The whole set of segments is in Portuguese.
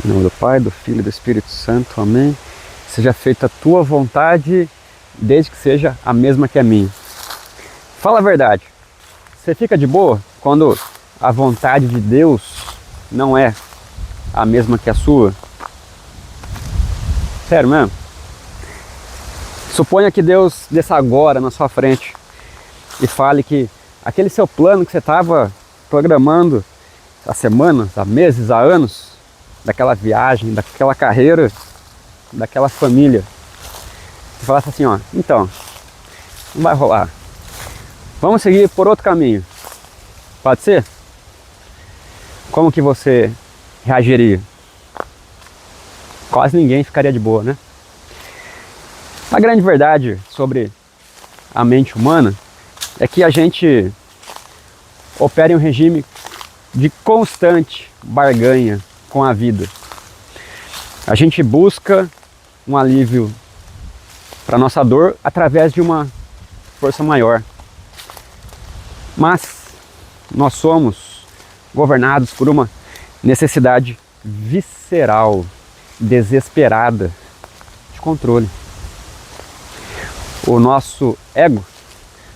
Em nome do Pai, do Filho e do Espírito Santo. Amém. Seja feita a tua vontade, desde que seja a mesma que a minha. Fala a verdade. Você fica de boa quando a vontade de Deus não é a mesma que a sua? Sério mesmo? Suponha que Deus desça agora na sua frente e fale que aquele seu plano que você estava programando há semanas, há meses, há anos, daquela viagem, daquela carreira, daquela família, você falasse assim, ó, então, não vai rolar. Vamos seguir por outro caminho. Pode ser? Como que você reagiria? Quase ninguém ficaria de boa, né? A grande verdade sobre a mente humana é que a gente opera em um regime de constante barganha com a vida. A gente busca um alívio para nossa dor através de uma força maior. Mas nós somos governados por uma necessidade visceral, desesperada de controle. O nosso ego,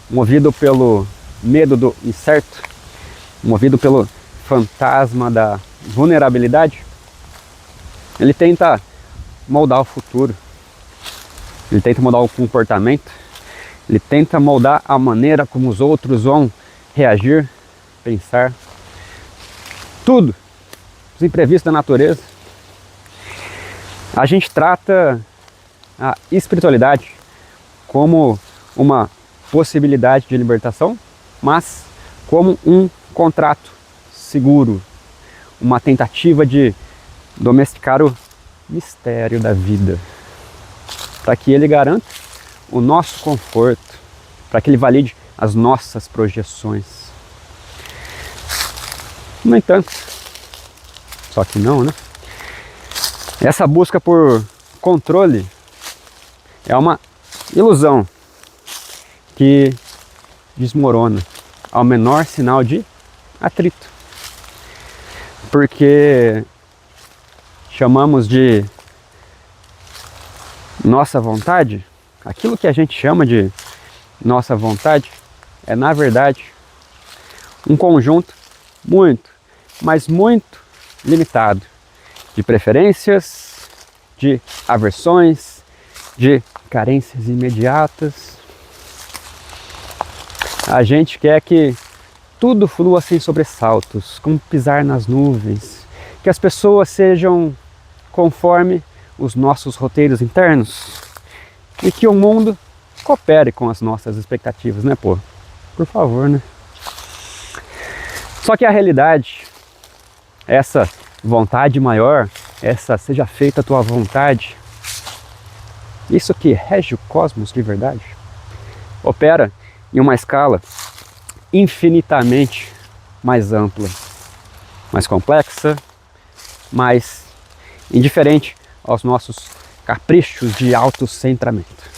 movido pelo medo do incerto, movido pelo fantasma da vulnerabilidade, ele tenta moldar o futuro, ele tenta moldar o comportamento, ele tenta moldar a maneira como os outros vão reagir, pensar, tudo, os imprevistos da natureza. A gente trata a espiritualidade como uma possibilidade de libertação, mas como um contrato seguro, uma tentativa de domesticar o mistério da vida, para que ele garanta o nosso conforto, para que ele valide as nossas projeções. No entanto, só que não, né? Essa busca por controle é uma ilusão que desmorona ao menor sinal de atrito, porque chamamos de nossa vontade, aquilo que a gente chama de nossa vontade é, na verdade, um conjunto muito, mas muito limitado de preferências, de aversões, de carências imediatas. A gente quer que tudo flua sem sobressaltos, como pisar nas nuvens, que as pessoas sejam conforme os nossos roteiros internos e que o mundo coopere com as nossas expectativas, né, pô? Por favor, né? Só que a realidade, essa vontade maior, essa seja feita a tua vontade, isso que rege o cosmos de verdade, opera em uma escala infinitamente mais ampla, mais complexa, mais indiferente aos nossos caprichos de autocentramento.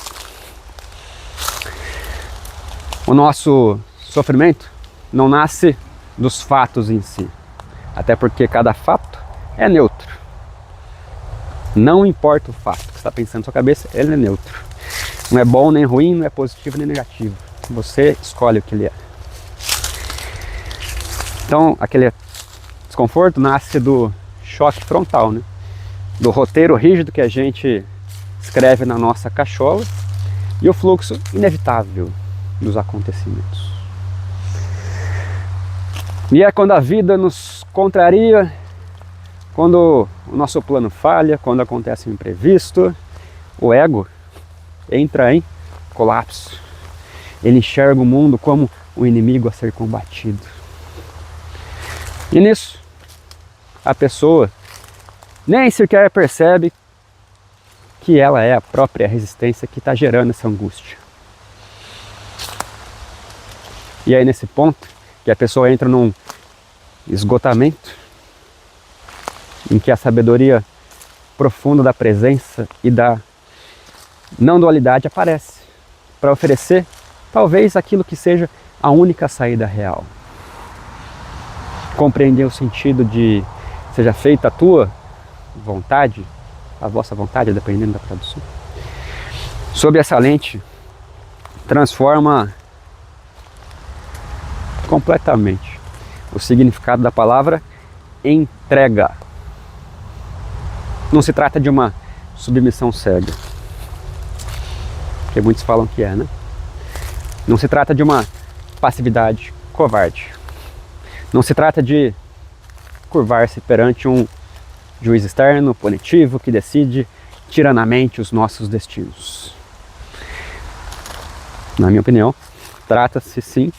O nosso sofrimento não nasce dos fatos em si, até porque cada fato é neutro. Não importa o fato que você está pensando na sua cabeça, ele é neutro. Não é bom nem ruim, não é positivo nem negativo. Você escolhe o que ele é. Então, aquele desconforto nasce do choque frontal, né? Do roteiro rígido que a gente escreve na nossa cachola e o fluxo inevitável dos acontecimentos. E é quando a vida nos contraria, quando o nosso plano falha, quando acontece um imprevisto, o ego entra em colapso. Ele enxerga o mundo como um inimigo a ser combatido. E nisso, a pessoa nem sequer percebe que ela é a própria resistência que está gerando essa angústia. E aí nesse ponto, que a pessoa entra num esgotamento, em que a sabedoria profunda da presença e da não dualidade aparece, para oferecer talvez aquilo que seja a única saída real. Compreender o sentido de seja feita a tua vontade, a vossa vontade, dependendo da tradução, sob essa lente, transforma completamente o significado da palavra entrega. Não se trata de uma submissão cega, que muitos falam que é, né? Não se trata de uma passividade covarde. Não se trata de curvar-se perante um juiz externo, punitivo, que decide tiranamente os nossos destinos. Na minha opinião, trata-se sim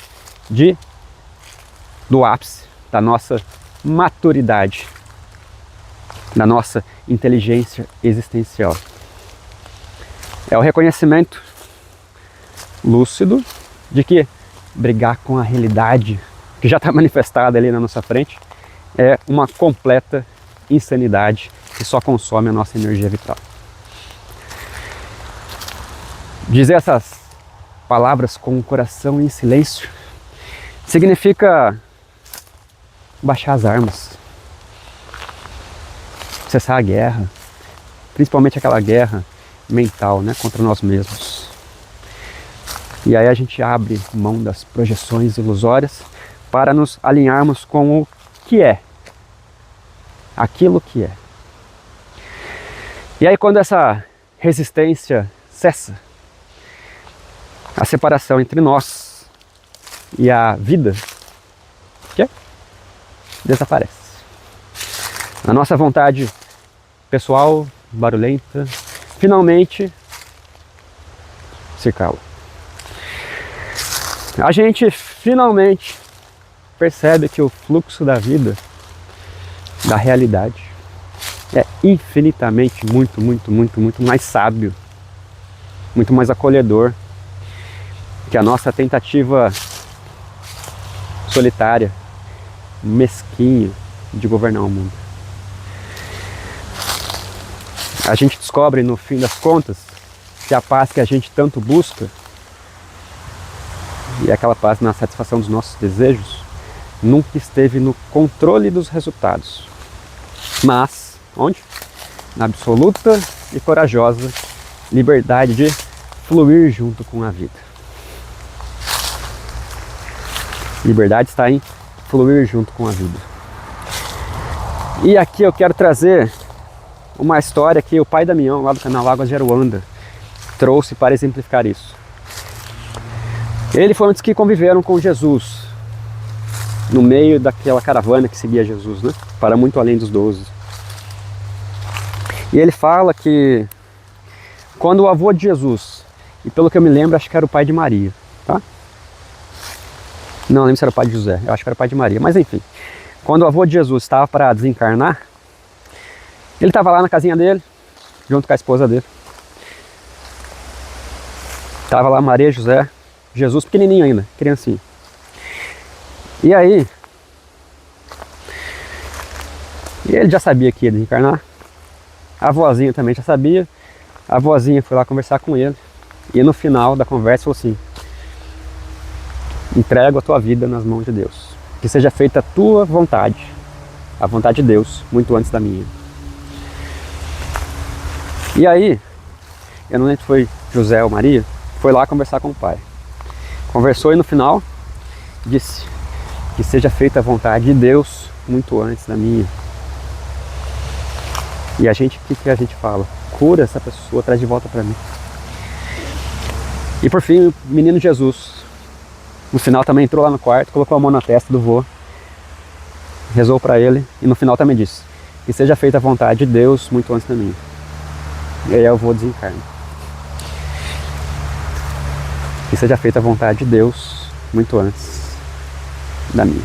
do ápice da nossa maturidade, da nossa inteligência existencial. É o reconhecimento lúcido de que brigar com a realidade que já está manifestada ali na nossa frente é uma completa insanidade que só consome a nossa energia vital. Dizer essas palavras com o coração em silêncio significa baixar as armas, cessar a guerra, principalmente aquela guerra mental, né, contra nós mesmos. E aí a gente abre mão das projeções ilusórias para nos alinharmos com o que é, aquilo que é. E aí quando essa resistência cessa, a separação entre nós e a vida desaparece. A nossa vontade pessoal, barulhenta, finalmente se cala. A gente finalmente percebe que o fluxo da vida, da realidade, é infinitamente muito mais sábio, muito mais acolhedor que a nossa tentativa solitária, mesquinha de governar o mundo. A gente descobre no fim das contas que a paz que a gente tanto busca, e aquela paz na satisfação dos nossos desejos, nunca esteve no controle dos resultados, mas onde? Na absoluta e corajosa liberdade de fluir junto com a vida. Liberdade está em fluir junto com a vida. E aqui eu quero trazer uma história que o pai Damião, lá do canal Águas de Aruanda, trouxe para exemplificar isso. Ele foi um dos que conviveram com Jesus, no meio daquela caravana que seguia Jesus, né? Para muito além dos 12. E ele fala que quando o avô de Jesus, e pelo que eu me lembro, acho que era o pai de Maria, tá? Não lembro se era o pai de José, eu acho que era o pai de Maria, mas enfim. Quando o avô de Jesus estava para desencarnar, ele estava lá na casinha dele, junto com a esposa dele. Estava lá Maria, José, Jesus pequenininho ainda, criancinha. E aí, ele já sabia que ia desencarnar, a avózinha também já sabia, a avózinha foi lá conversar com ele, e no final da conversa falou assim: entrego a tua vida nas mãos de Deus, que seja feita a tua vontade, a vontade de Deus, muito antes da minha. E aí, eu não lembro se foi José ou Maria, foi lá conversar com o pai. Conversou e no final disse: que seja feita a vontade de Deus muito antes da minha. E a gente, o que a gente fala? Cura essa pessoa, traz de volta para mim. E por fim, o menino Jesus, no final também entrou lá no quarto, colocou a mão na testa do vô, rezou para ele e no final também disse: que seja feita a vontade de Deus muito antes da minha. E aí o vô desencarna. Que seja feita a vontade de Deus muito antes da minha.